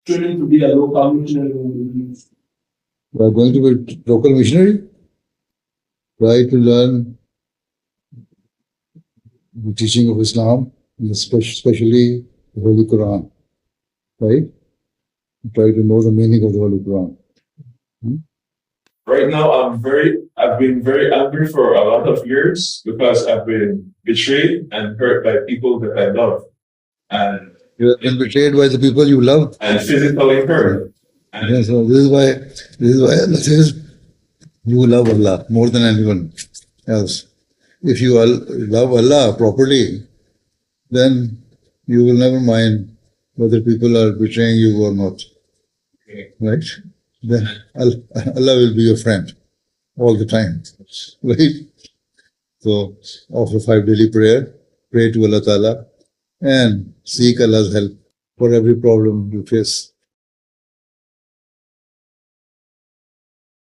training to be a local missionary? You are going to be local missionary? Try to learn the teaching of Islam, especially the Holy Quran. Right? Try to know the meaning of the Holy Quran. Right now, I've been very angry for a lot of years because I've been betrayed and hurt by people that I love, and You have been betrayed by the people you love. and physically hurt. And Yes, so this is why Allah says you love Allah more than anyone else. If you love Allah properly, then you will never mind whether people are betraying you or not. Right? Then Allah will be your friend all the time. Right? So offer 5 daily prayer, pray to Allah Ta'ala, and seek Allah's help for every problem you face.